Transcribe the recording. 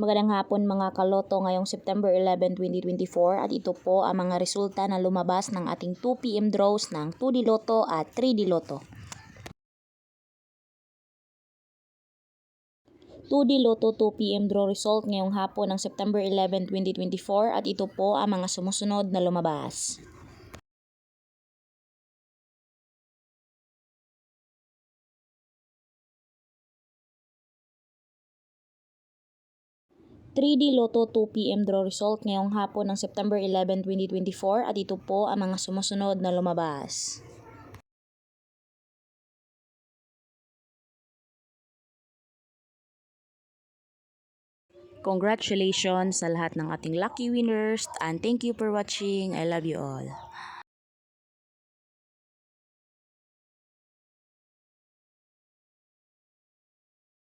Magandang hapon mga kaloto ngayong September 11, 2024 at ito po ang mga resulta na lumabas ng ating 2 PM draws ng 2D Lotto at 3D Lotto. 2D Lotto 2 PM draw result ngayong hapon ng September 11, 2024 at ito po ang mga sumusunod na lumabas. #3D Lotto 2 PM draw result ngayong hapon ng September 11, 2024 at ito po ang mga sumusunod na lumabas. Congratulations sa lahat ng ating lucky winners and thank you for watching. I love you all.